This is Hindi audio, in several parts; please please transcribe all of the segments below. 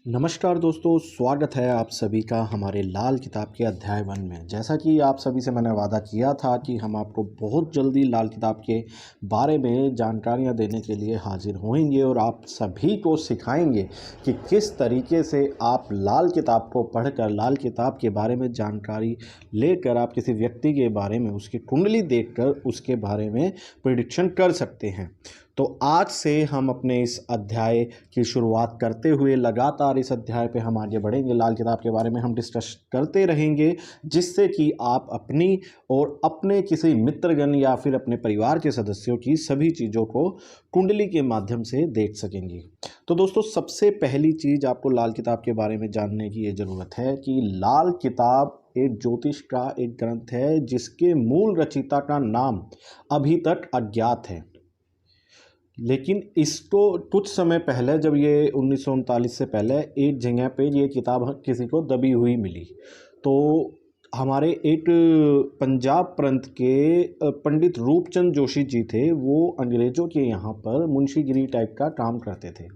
नमस्कार दोस्तों, स्वागत है आप सभी का हमारे लाल किताब के अध्याय 1 में। जैसा कि आप सभी से मैंने वादा किया था कि हम आपको बहुत जल्दी लाल किताब के बारे में जानकारियां देने के लिए हाजिर होंगे और आप सभी को सिखाएंगे कि किस तरीके से आप लाल किताब को पढ़कर लाल किताब के बारे में जानकारी लेकर आप किसी व्यक्ति के बारे में उसकी कुंडली देखकर उसके बारे में प्रेडिक्शन कर सकते हैं। तो आज से हम अपने इस अध्याय की शुरुआत करते हुए लगातार इस अध्याय पे हम आगे बढ़ेंगे। लाल किताब के बारे में हम डिस्कस करते रहेंगे, जिससे कि आप अपनी और अपने किसी मित्रगण या फिर अपने परिवार के सदस्यों की सभी चीज़ों को कुंडली के माध्यम से देख सकेंगे। तो दोस्तों, सबसे पहली चीज़ आपको लाल किताब के बारे में जानने की ये ज़रूरत है कि लाल किताब एक ज्योतिष का एक ग्रंथ है जिसके मूल रचयिता का नाम अभी तक अज्ञात है। लेकिन इसको कुछ समय पहले, जब ये 1939 से पहले एक जगह पे ये किताब किसी को दबी हुई मिली, तो हमारे एक पंजाब प्रांत के पंडित रूपचंद जोशी जी थे। वो अंग्रेज़ों के यहाँ पर मुंशीगिरी टाइप का काम करते थे।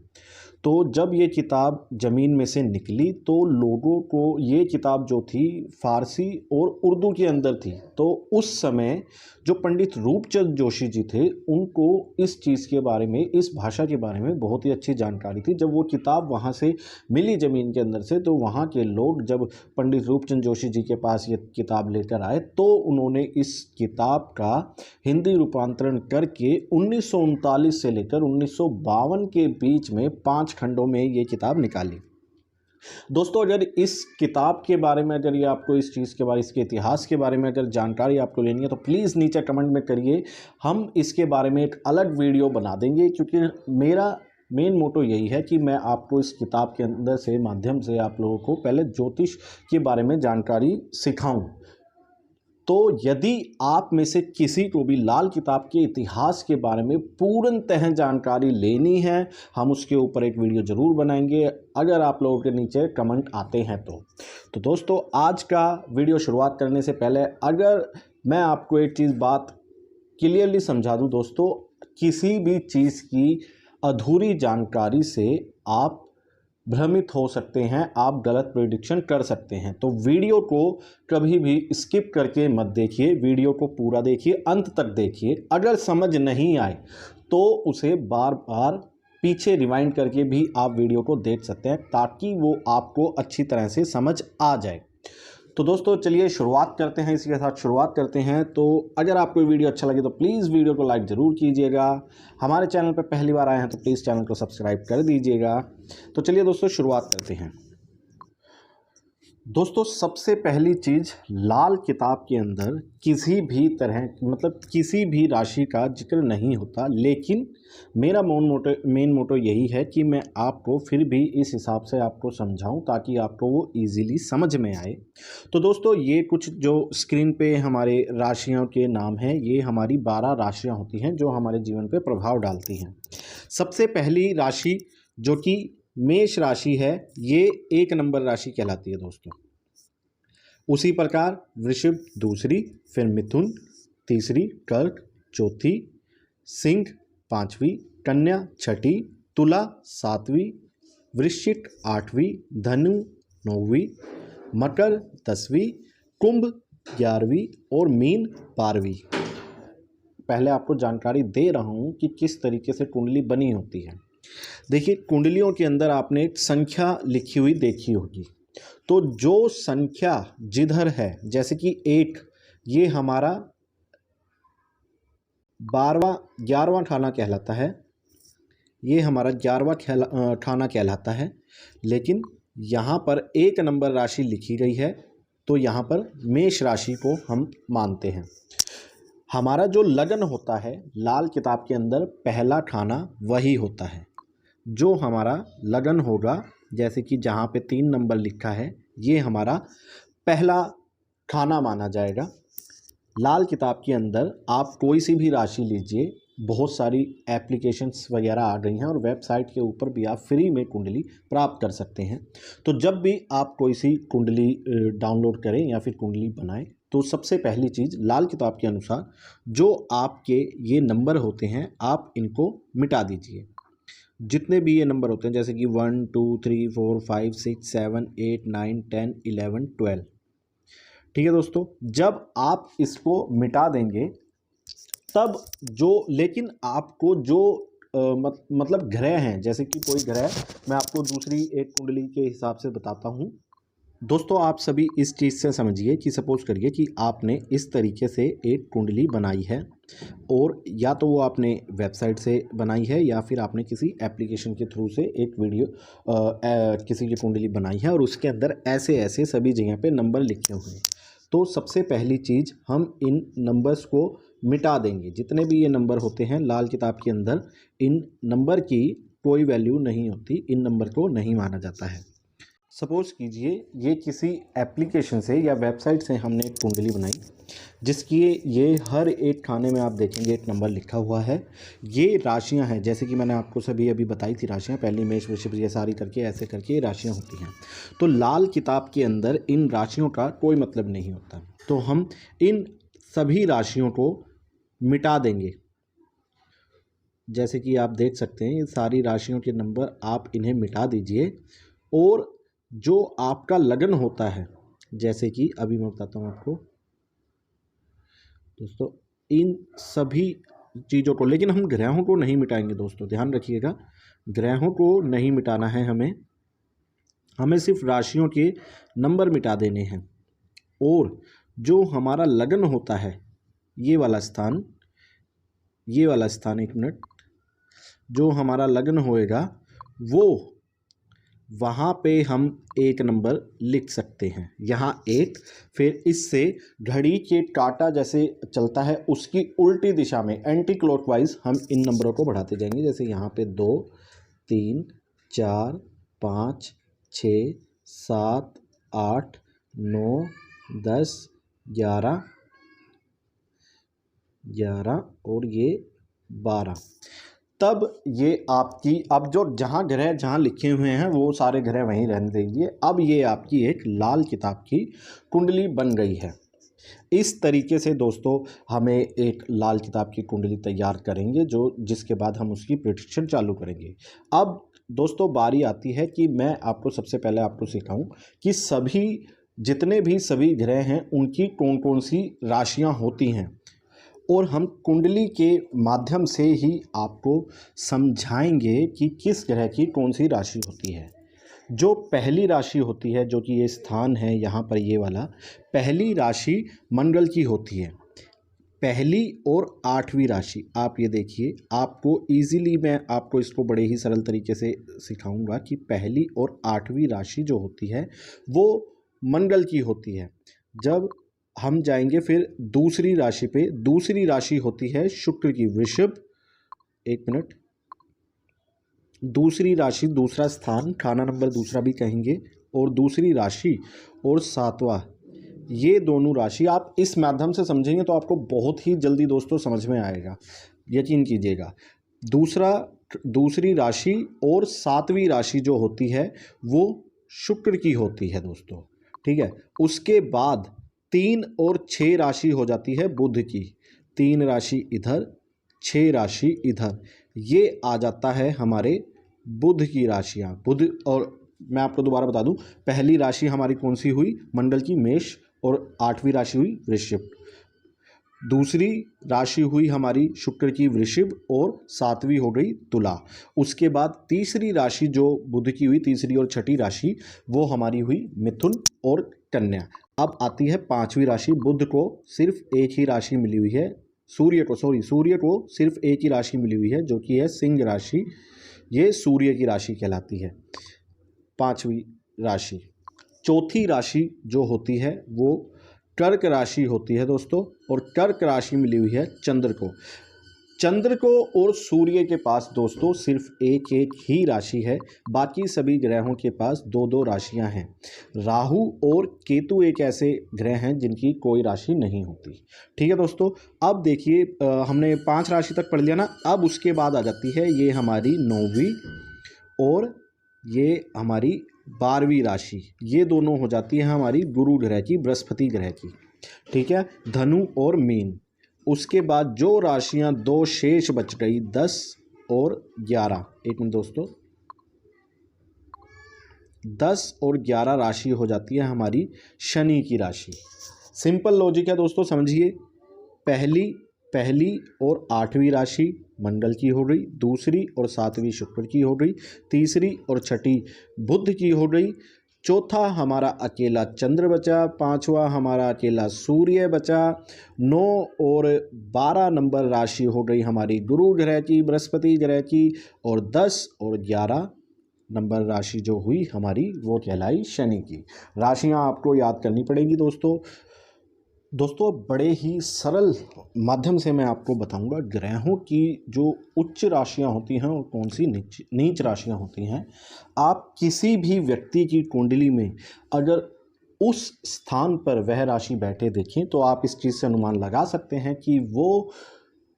तो जब ये किताब ज़मीन में से निकली तो लोगों को ये किताब जो थी फ़ारसी और उर्दू के अंदर थी। तो उस समय जो पंडित रूपचंद जोशी जी थे उनको इस चीज़ के बारे में, इस भाषा के बारे में बहुत ही अच्छी जानकारी थी। जब वो किताब वहाँ से मिली ज़मीन के अंदर से, तो वहाँ के लोग जब पंडित रूपचंद जोशी जी के पास ये किताब लेकर आए तो उन्होंने इस किताब का हिंदी रूपांतरण करके 1939 से लेकर 1952 के बीच में 5 खंडों में ये किताब निकाली। दोस्तों, अगर इस किताब के बारे में, अगर ये आपको इस चीज़ के बारे, इसके इतिहास के बारे में अगर जानकारी आपको लेनी है तो प्लीज़ नीचे कमेंट में करिए। हम इसके बारे में एक अलग वीडियो बना देंगे, क्योंकि मेरा मेन मोटो यही है कि मैं आपको इस किताब के अंदर से माध्यम से आप लोगों को पहले ज्योतिष के बारे में जानकारी सिखाऊं। तो यदि आप में से किसी को भी लाल किताब के इतिहास के बारे में पूर्णतः जानकारी लेनी है, हम उसके ऊपर एक वीडियो ज़रूर बनाएंगे, अगर आप लोगों के नीचे कमेंट आते हैं तो दोस्तों, आज का वीडियो शुरुआत करने से पहले अगर मैं आपको एक चीज़ बात क्लियरली समझा दूं दोस्तों, किसी भी चीज़ की अधूरी जानकारी से आप भ्रमित हो सकते हैं, आप गलत प्रेडिक्शन कर सकते हैं। तो वीडियो को कभी भी स्किप करके मत देखिए, वीडियो को पूरा देखिए, अंत तक देखिए। अगर समझ नहीं आए तो उसे बार बार पीछे रिवाइंड करके भी आप वीडियो को देख सकते हैं, ताकि वो आपको अच्छी तरह से समझ आ जाए। तो दोस्तों, चलिए शुरुआत करते हैं, इसी के साथ शुरुआत करते हैं। तो अगर आपको वीडियो अच्छा लगे तो प्लीज़ वीडियो को लाइक ज़रूर कीजिएगा। हमारे चैनल पर पहली बार आए हैं तो प्लीज़ चैनल को सब्सक्राइब कर दीजिएगा। तो चलिए दोस्तों, शुरुआत करते हैं। दोस्तों, सबसे पहली चीज़, लाल किताब के अंदर किसी भी तरह, मतलब किसी भी राशि का जिक्र नहीं होता, लेकिन मेरा मेन मोटो यही है कि मैं आपको फिर भी इस हिसाब से आपको समझाऊं ताकि आपको वो इजीली समझ में आए। तो दोस्तों, ये कुछ जो स्क्रीन पे हमारे राशियों के नाम हैं, ये हमारी 12 राशियां होती हैं जो हमारे जीवन पे प्रभाव डालती हैं। सबसे पहली राशि जो कि मेष राशि है, ये 1 नंबर राशि कहलाती है दोस्तों। उसी प्रकार वृषभ दूसरी, फिर मिथुन तीसरी, कर्क चौथी, सिंह पांचवी, कन्या छठी, तुला सातवीं, वृश्चिक आठवीं, धनु नौवीं, मकर 10वीं, कुंभ 11वीं और मीन 12वीं। पहले आपको जानकारी दे रहा हूं कि किस तरीके से कुंडली बनी होती है। देखिए, कुंडलियों के अंदर आपने एक संख्या लिखी हुई देखी होगी। तो जो संख्या जिधर है, जैसे कि 1, ये हमारा 11वां खाना कहलाता है, ये हमारा 11वां खाना कहलाता है। लेकिन यहाँ पर 1 नंबर राशि लिखी गई है, तो यहाँ पर मेष राशि को हम मानते हैं। हमारा जो लगन होता है लाल किताब के अंदर, पहला खाना वही होता है जो हमारा लगन होगा। जैसे कि जहाँ पे 3 नंबर लिखा है, ये हमारा पहला खाना माना जाएगा। लाल किताब के अंदर आप कोई सी भी राशि लीजिए, बहुत सारी एप्लीकेशंस वगैरह आ गई हैं और वेबसाइट के ऊपर भी आप फ्री में कुंडली प्राप्त कर सकते हैं। तो जब भी आप कोई सी कुंडली डाउनलोड करें या फिर कुंडली बनाएं, तो सबसे पहली चीज़, लाल किताब के अनुसार जो आपके ये नंबर होते हैं, आप इनको मिटा दीजिए। जितने भी ये नंबर होते हैं जैसे कि 1 2 3 4 5 6 7 8 9 10 11 12। ठीक है दोस्तों, जब आप इसको मिटा देंगे तब जो, लेकिन आपको जो मतलब ग्रह हैं, जैसे कि कोई ग्रह, मैं आपको दूसरी एक कुंडली के हिसाब से बताता हूँ। दोस्तों आप सभी इस चीज़ से समझिए कि सपोज करिए कि आपने इस तरीके से एक कुंडली बनाई है, और या तो वो आपने वेबसाइट से बनाई है या फिर आपने किसी एप्लीकेशन के थ्रू से एक वीडियो किसी की कुंडली बनाई है, और उसके अंदर ऐसे ऐसे सभी जगह पे नंबर लिखे हुए हैं। तो सबसे पहली चीज़, हम इन नंबर्स को मिटा देंगे। जितने भी ये नंबर होते हैं लाल किताब के अंदर, इन नंबर की कोई वैल्यू नहीं होती, इन नंबर को नहीं माना जाता है। सपोज़ कीजिए ये किसी एप्लीकेशन से या वेबसाइट से हमने एक कुंडली बनाई, जिसकी ये हर एक खाने में आप देखेंगे एक नंबर लिखा हुआ है। ये राशियां हैं, जैसे कि मैंने आपको सभी अभी बताई थी राशियां, पहली मेष वृषभ ये सारी करके ऐसे करके ये राशियां होती हैं। तो लाल किताब के अंदर इन राशियों का कोई मतलब नहीं होता, तो हम इन सभी राशियों को मिटा देंगे। जैसे कि आप देख सकते हैं ये सारी राशियों के नंबर, आप इन्हें मिटा दीजिए। और जो आपका लगन होता है, जैसे कि अभी मैं बताता हूँ आपको दोस्तों, इन सभी चीज़ों को, लेकिन हम ग्रहों को नहीं मिटाएंगे दोस्तों, ध्यान रखिएगा, ग्रहों को नहीं मिटाना है हमें सिर्फ राशियों के नंबर मिटा देने हैं। और जो हमारा लगन होता है, ये वाला स्थान, एक मिनट, जो हमारा लगन होएगा वो, वहाँ पे हम एक नंबर लिख सकते हैं, यहाँ एक, फिर इससे घड़ी के कांटा जैसे चलता है उसकी उल्टी दिशा में एंटी क्लॉकवाइज हम इन नंबरों को बढ़ाते जाएंगे। जैसे यहाँ पे 2 3 4 5 6 7 8 9 10 11 और ये 12। तब ये आपकी, अब जो जहाँ ग्रह जहाँ लिखे हुए हैं वो सारे ग्रह वहीं रहने दीजिए। अब ये आपकी एक लाल किताब की कुंडली बन गई है। इस तरीके से दोस्तों हमें एक लाल किताब की कुंडली तैयार करेंगे, जिसके बाद हम उसकी प्रेडिक्शन चालू करेंगे। अब दोस्तों बारी आती है कि मैं आपको सबसे पहले आपको सिखाऊं कि जितने भी सभी ग्रह हैं उनकी कौन कौन सी राशियां होती हैं, और हम कुंडली के माध्यम से ही आपको समझाएंगे कि किस ग्रह की कौन सी राशि होती है। जो पहली राशि होती है, जो कि ये स्थान है यहाँ पर, ये वाला पहली राशि मंगल की होती है। पहली और 8वीं राशि, आप ये देखिए, आपको इजीली मैं आपको इसको बड़े ही सरल तरीके से सिखाऊंगा कि पहली और 8वीं राशि जो होती है वो मंगल की होती है। जब हम जाएंगे फिर दूसरी राशि पे, दूसरी राशि होती है शुक्र की, वृषभ, एक मिनट, दूसरी राशि, दूसरा स्थान, खाना नंबर दूसरा भी कहेंगे, और दूसरी राशि और 7वां, ये दोनों राशि आप इस माध्यम से समझेंगे तो आपको बहुत ही जल्दी दोस्तों समझ में आएगा, यकीन कीजिएगा। दूसरी राशि और 7वीं राशि जो होती है वो शुक्र की होती है दोस्तों, ठीक है। उसके बाद 3 और 6 राशि हो जाती है बुध की, 3 राशि इधर, 6 राशि इधर, ये आ जाता है हमारे बुध की राशियाँ। बुध, और मैं आपको दोबारा बता दूं, पहली राशि हमारी कौन सी हुई, मंडल की मेष, और 8वीं राशि हुई वृश्चिक। दूसरी राशि हुई हमारी शुक्र की वृषभ, और 7वीं हो गई तुला। उसके बाद तीसरी राशि जो बुध की हुई, तीसरी और छठी राशि, वो हमारी हुई मिथुन और कन्या। अब आती है 5वीं राशि। बुध को सिर्फ एक ही राशि मिली हुई है, सूर्य को सिर्फ एक ही राशि मिली हुई है, जो कि है सिंह राशि, ये सूर्य की राशि कहलाती है 5वीं राशि। चौथी राशि जो होती है वो कर्क राशि होती है दोस्तों, और कर्क राशि मिली हुई है चंद्र को और सूर्य के पास दोस्तों सिर्फ एक ही राशि है, बाकी सभी ग्रहों के पास 2-2 राशियां हैं। राहु और केतु एक ऐसे ग्रह हैं जिनकी कोई राशि नहीं होती, ठीक है दोस्तों। अब देखिए, हमने 5 राशि तक पढ़ लिया ना। अब उसके बाद आ जाती है ये हमारी 9वीं और ये हमारी 12वीं राशि, ये दोनों हो जाती है हमारी गुरु ग्रह की, बृहस्पति ग्रह की, ठीक है, धनु और मीन। उसके बाद जो राशियां 2 शेष बच गई, 10 और 11, एक मिनट दोस्तों, 10 और 11 राशि हो जाती है हमारी शनि की राशि। सिंपल लॉजिक है दोस्तों, समझिए। पहली और 8वीं राशि मंगल की हो गई, दूसरी और 7वीं शुक्र की हो गई, तीसरी और छठी बुध की हो गई, चौथा हमारा अकेला चंद्र बचा, पांचवा हमारा अकेला सूर्य बचा, 9 और 12 नंबर राशि हो गई हमारी गुरु ग्रह की, बृहस्पति ग्रह की, और 10 और 11 नंबर राशि जो हुई हमारी वो कहलाई शनि की। राशियां आपको याद करनी पड़ेगी दोस्तों। बड़े ही सरल माध्यम से मैं आपको बताऊंगा ग्रहों की जो उच्च राशियां होती हैं और कौन सी नीच राशियां होती हैं। आप किसी भी व्यक्ति की कुंडली में अगर उस स्थान पर वह राशि बैठे देखें तो आप इस चीज़ से अनुमान लगा सकते हैं कि वो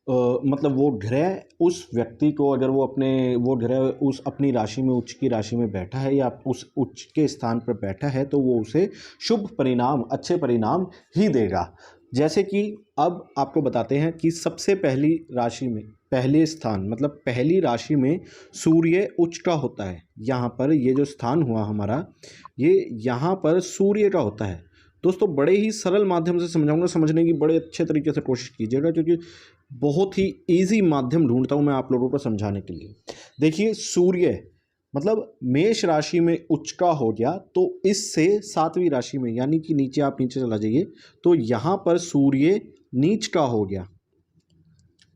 मतलब वो ग्रह उस व्यक्ति को, अगर वो ग्रह उस अपनी राशि में, उच्च की राशि में बैठा है या उस उच्च के स्थान पर बैठा है तो वो उसे शुभ परिणाम, अच्छे परिणाम ही देगा। जैसे कि अब आपको बताते हैं कि सबसे पहली राशि में, पहले स्थान मतलब पहली राशि में सूर्य उच्च का होता है। यहाँ पर ये जो स्थान हुआ हमारा, ये यहाँ पर सूर्य का होता है। दोस्तों बड़े ही सरल माध्यम से समझाऊंगा, समझने की बड़े अच्छे तरीके से कोशिश कीजिएगा, क्योंकि बहुत ही इजी माध्यम ढूंढता हूं मैं आप लोगों को समझाने के लिए। देखिए, सूर्य मतलब मेष राशि में उच्च का हो गया तो इससे 7वीं राशि में, यानी कि नीचे आप नीचे चला जाइए तो यहाँ पर सूर्य नीच का हो गया,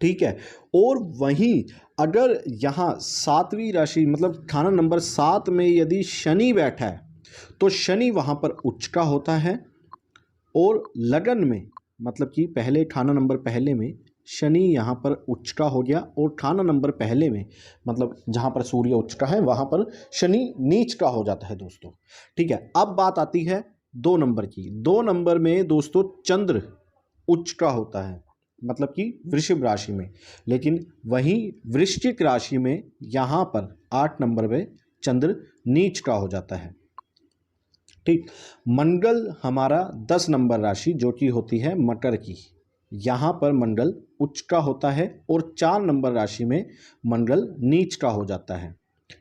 ठीक है। और वहीं अगर यहाँ 7वीं राशि मतलब खाना नंबर 7 में यदि शनि बैठा है तो शनि वहाँ पर उच्च का होता है। और लगन में मतलब कि पहले खाना नंबर पहले में शनि यहाँ पर उच्च का हो गया, और खाना नंबर पहले में मतलब जहाँ पर सूर्य उच्च का है वहाँ पर शनि नीच का हो जाता है दोस्तों, ठीक है। अब बात आती है 2 नंबर की। 2 नंबर में दोस्तों चंद्र उच्च का होता है, मतलब कि वृषभ राशि में, लेकिन वहीं वृश्चिक राशि में यहाँ पर 8 नंबर में चंद्र नीच का हो जाता है, ठीक। मंगल हमारा 10 नंबर राशि जो कि होती है मकर की, यहाँ पर मंगल उच्च का होता है, और 4 नंबर राशि में मंगल नीच का हो जाता है,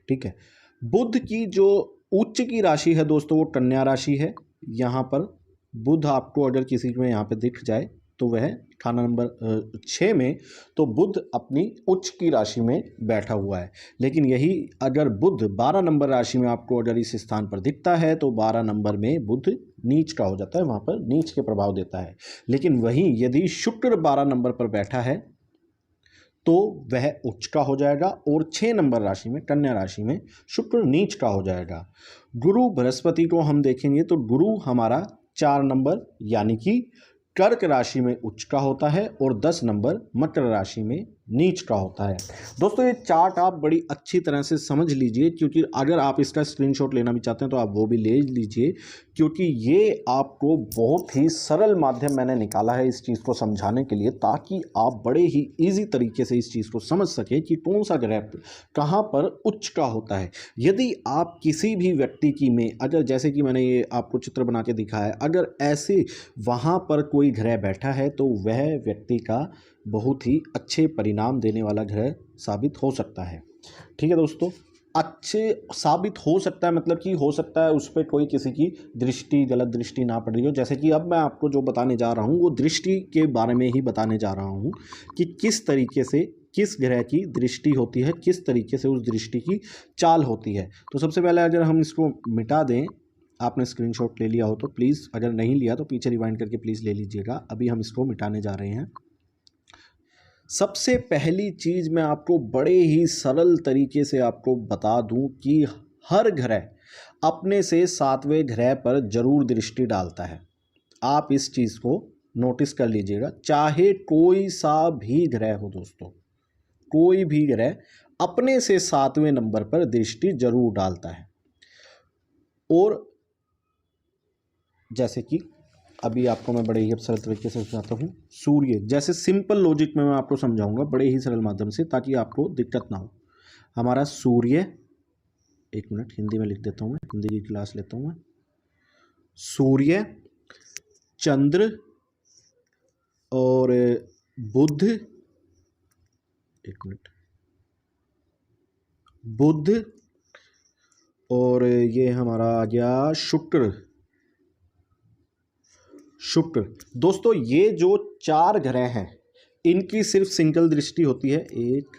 ठीक है। बुध की जो उच्च की राशि है दोस्तों वो कन्या राशि है। यहाँ पर बुध आपको अगर किसी में यहाँ पे दिख जाए तो वह खाना नंबर 6 में, तो बुध अपनी उच्च की राशि में बैठा हुआ है। लेकिन यही अगर बुध 12 नंबर राशि में आपको अगर इस स्थान पर दिखता है तो 12 नंबर में बुध नीच का हो जाता है, वहाँ पर नीच के प्रभाव देता है। लेकिन वहीं यदि शुक्र 12 नंबर पर बैठा है तो वह उच्च का हो जाएगा, और 6 नंबर राशि में कन्या राशि में शुक्र नीच का हो जाएगा। गुरु बृहस्पति को हम देखेंगे तो गुरु हमारा 4 नंबर यानी कि कर्क राशि में उच्च का होता है, और 10 नंबर मकर राशि में नीच का होता है। दोस्तों ये चार्ट आप बड़ी अच्छी तरह से समझ लीजिए, क्योंकि अगर आप इसका स्क्रीनशॉट लेना भी चाहते हैं तो आप वो भी ले लीजिए, क्योंकि ये आपको बहुत ही सरल माध्यम मैंने निकाला है इस चीज़ को समझाने के लिए, ताकि आप बड़े ही ईजी तरीके से इस चीज़ को समझ सकें कि कौन सा ग्रह कहाँ पर उच्च का होता है। यदि आप किसी भी व्यक्ति की में अगर, जैसे कि मैंने ये आपको चित्र बना के दिखाया है, अगर ऐसे वहाँ पर कोई ग्रह बैठा है तो वह व्यक्ति का बहुत ही अच्छे परिणाम देने वाला ग्रह साबित हो सकता है, ठीक है दोस्तों। अच्छे साबित हो सकता है मतलब कि हो सकता है उस पर कोई किसी की दृष्टि, गलत दृष्टि ना पड़ रही हो। जैसे कि अब मैं आपको जो बताने जा रहा हूँ वो दृष्टि के बारे में ही बताने जा रहा हूँ कि किस तरीके से किस ग्रह की दृष्टि होती है, किस तरीके से उस दृष्टि की चाल होती है। तो सबसे पहले अगर हम इसको मिटा दें, आपने स्क्रीनशॉट ले लिया हो तो प्लीज़, अगर नहीं लिया तो पीछे रिवाइंड करके प्लीज़ ले लीजिएगा। अभी हम इसको मिटाने जा रहे हैं। सबसे पहली चीज़ मैं आपको बड़े ही सरल तरीके से आपको बता दूं कि हर ग्रह अपने से 7वें ग्रह पर जरूर दृष्टि डालता है। आप इस चीज़ को नोटिस कर लीजिएगा, चाहे कोई सा भी ग्रह हो दोस्तों, कोई भी ग्रह अपने से 7वें नंबर पर दृष्टि जरूर डालता है। और जैसे कि अभी आपको मैं बड़े ही सरल तरीके से समझाता हूँ। सूर्य, जैसे सिंपल लॉजिक में मैं आपको समझाऊंगा बड़े ही सरल माध्यम से, ताकि आपको दिक्कत ना हो। हमारा सूर्य, एक मिनट हिंदी में लिख देता हूँ, मैं हिंदी की क्लास लेता हूँ मैं। सूर्य, चंद्र और बुध, एक मिनट, बुध और ये हमारा आ गया शुक्र। दोस्तों ये जो 4 ग्रह हैं इनकी सिर्फ सिंगल दृष्टि होती है। 1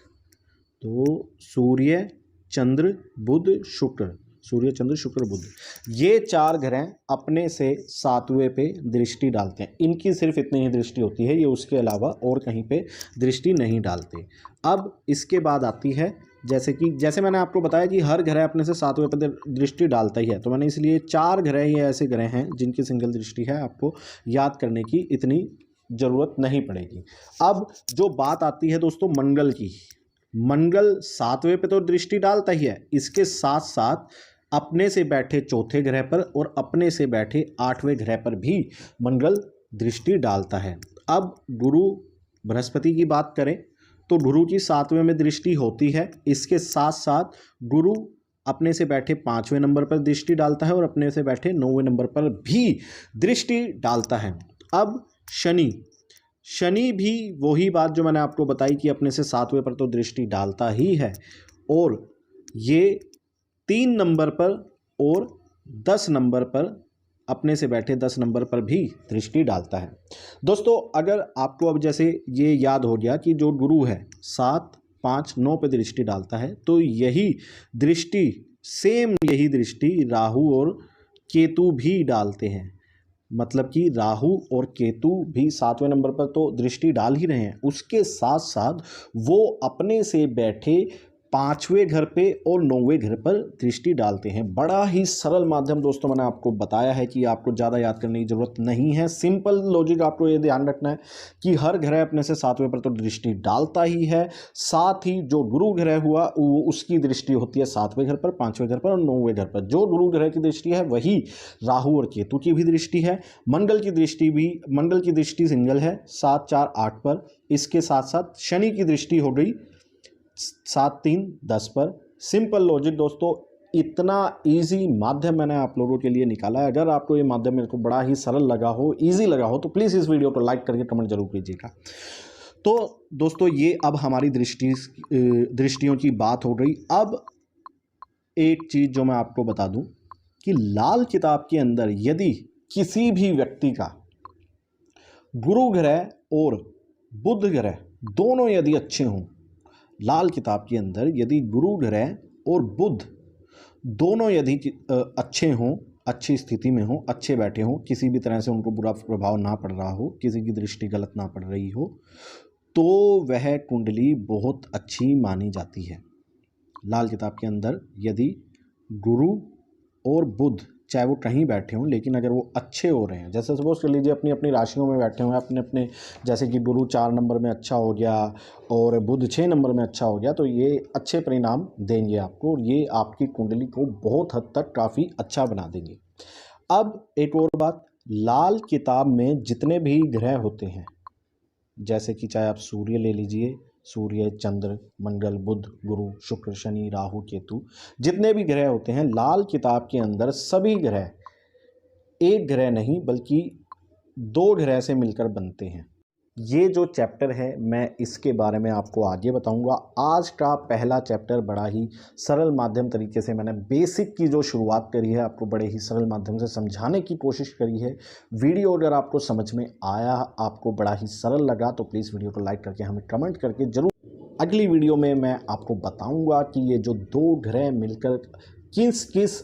2 सूर्य चंद्र बुध शुक्र, सूर्य चंद्र शुक्र बुध, ये 4 ग्रह अपने से 7वें पे दृष्टि डालते हैं। इनकी सिर्फ इतनी ही दृष्टि होती है, ये उसके अलावा और कहीं पे दृष्टि नहीं डालते। अब इसके बाद आती है जैसे मैंने आपको बताया कि हर ग्रह अपने से 7वें पे दृष्टि डालता ही है, तो मैंने इसलिए 4 ग्रह ये ऐसे ग्रह हैं जिनकी सिंगल दृष्टि है, आपको याद करने की इतनी ज़रूरत नहीं पड़ेगी। अब जो बात आती है दोस्तों मंगल की, मंगल 7वें पे तो दृष्टि डालता ही है, इसके साथ साथ अपने से बैठे 4थे ग्रह पर और अपने से बैठे 8वें ग्रह पर भी मंगल दृष्टि डालता है। अब गुरु बृहस्पति की बात करें तो गुरु की 7वें में दृष्टि होती है, इसके साथ साथ गुरु अपने से बैठे 5वें नंबर पर दृष्टि डालता है और अपने से बैठे 9वें नंबर पर भी दृष्टि डालता है। अब शनि भी वही बात जो मैंने आपको बताई कि अपने से 7वें पर तो दृष्टि डालता ही है, और ये 3 नंबर पर और 10 नंबर पर, अपने से बैठे 10 नंबर पर भी दृष्टि डालता है। दोस्तों अगर आपको अब जैसे ये याद हो गया कि जो गुरु है 7 5 9 पे दृष्टि डालता है, तो यही दृष्टि राहु और केतु भी डालते हैं। मतलब कि राहु और केतु भी 7वें नंबर पर तो दृष्टि डाल ही रहे हैं, उसके साथ साथ वो अपने से बैठे 5वें घर पे और 9वें घर पर दृष्टि डालते हैं। बड़ा ही सरल माध्यम दोस्तों मैंने आपको बताया है कि आपको ज़्यादा याद करने की ज़रूरत नहीं है। सिंपल लॉजिक आपको ये ध्यान रखना है कि हर ग्रह अपने से 7वें पर तो दृष्टि डालता ही है, साथ ही जो गुरु ग्रह हुआ उसकी दृष्टि होती है 7वें घर पर, 5वें घर पर और 9वें घर पर। जो गुरु ग्रह की दृष्टि है वही राहु और केतु की भी दृष्टि है। मंगल की दृष्टि सिंगल है 7 4 8 पर। इसके साथ साथ शनि की दृष्टि हो गई 7 3 10 पर। सिंपल लॉजिक दोस्तों, इतना इजी माध्यम मैंने आप लोगों के लिए निकाला है। अगर आपको ये माध्यम मेरे को बड़ा ही सरल लगा हो, इजी लगा हो, तो प्लीज़ इस वीडियो को लाइक करके कमेंट जरूर कीजिएगा। तो दोस्तों ये अब हमारी दृष्टियों की बात हो गई। अब एक चीज़ जो मैं आपको बता दूं कि लाल किताब के अंदर यदि किसी भी व्यक्ति का गुरु ग्रह और बुध ग्रह दोनों यदि अच्छे हों, लाल किताब के अंदर यदि गुरु ग्रह और बुध दोनों यदि अच्छे हों, अच्छी स्थिति में हों, अच्छे बैठे हों, किसी भी तरह से उनको बुरा प्रभाव ना पड़ रहा हो, किसी की दृष्टि गलत ना पड़ रही हो, तो वह कुंडली बहुत अच्छी मानी जाती है। लाल किताब के अंदर यदि गुरु और बुध चाहे वो कहीं बैठे हों, लेकिन अगर वो अच्छे हो रहे हैं, जैसे सपोज कर लीजिए अपनी अपनी राशियों में बैठे हुए हैं, अपने अपने, जैसे कि गुरु 4 नंबर में अच्छा हो गया और बुध 6 नंबर में अच्छा हो गया, तो ये अच्छे परिणाम देंगे आपको और ये आपकी कुंडली को बहुत हद तक काफ़ी अच्छा बना देंगे। अब एक और बात, लाल किताब में जितने भी ग्रह होते हैं, जैसे कि चाहे आप सूर्य ले लीजिए, सूर्य चंद्र मंगल बुध गुरु शुक्र शनि राहु केतु, जितने भी ग्रह होते हैं लाल किताब के अंदर सभी ग्रह एक ग्रह नहीं बल्कि 2 ग्रह से मिलकर बनते हैं। ये जो चैप्टर है मैं इसके बारे में आपको आगे बताऊंगा। आज का पहला चैप्टर बड़ा ही सरल माध्यम तरीके से मैंने बेसिक की जो शुरुआत करी है, आपको बड़े ही सरल माध्यम से समझाने की कोशिश करी है। वीडियो अगर आपको समझ में आया, आपको बड़ा ही सरल लगा, तो प्लीज़ वीडियो को लाइक करके हमें कमेंट करके ज़रूर। अगली वीडियो में मैं आपको बताऊँगा कि ये जो 2 ग्रह मिलकर किस किस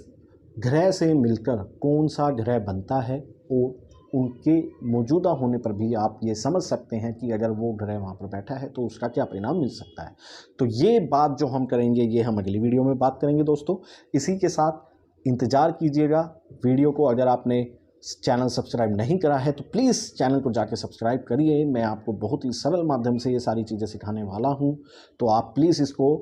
ग्रह से मिलकर कौन सा ग्रह बनता है, और उनके मौजूदा होने पर भी आप ये समझ सकते हैं कि अगर वो ग्रह वहाँ पर बैठा है तो उसका क्या परिणाम मिल सकता है। तो ये बात जो हम करेंगे ये हम अगली वीडियो में बात करेंगे दोस्तों। इसी के साथ इंतज़ार कीजिएगा वीडियो को। अगर आपने चैनल सब्सक्राइब नहीं करा है तो प्लीज़ चैनल को जाके सब्सक्राइब करिए। मैं आपको बहुत ही सरल माध्यम से ये सारी चीज़ें सिखाने वाला हूँ, तो आप प्लीज़ इसको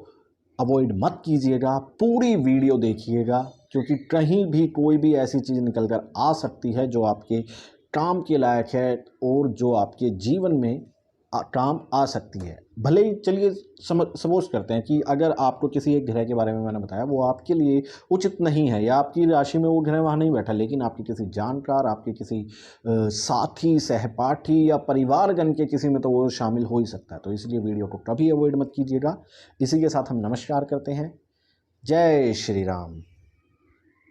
अवॉइड मत कीजिएगा, पूरी वीडियो देखिएगा, क्योंकि कहीं भी कोई भी ऐसी चीज़ निकल कर आ सकती है जो आपके काम के लायक है और जो आपके जीवन में काम आ सकती है। भले ही चलिए सपोज करते हैं कि अगर आपको किसी एक ग्रह के बारे में मैंने बताया वो आपके लिए उचित नहीं है या आपकी राशि में वो ग्रह वहाँ नहीं बैठा, लेकिन आपके किसी जानकार, आपके किसी साथी, सहपाठी या परिवारजन के किसी में तो वो शामिल हो ही सकता है। तो इसलिए वीडियो को कभी अवॉइड मत कीजिएगा। इसी के साथ हम नमस्कार करते हैं। जय श्री राम।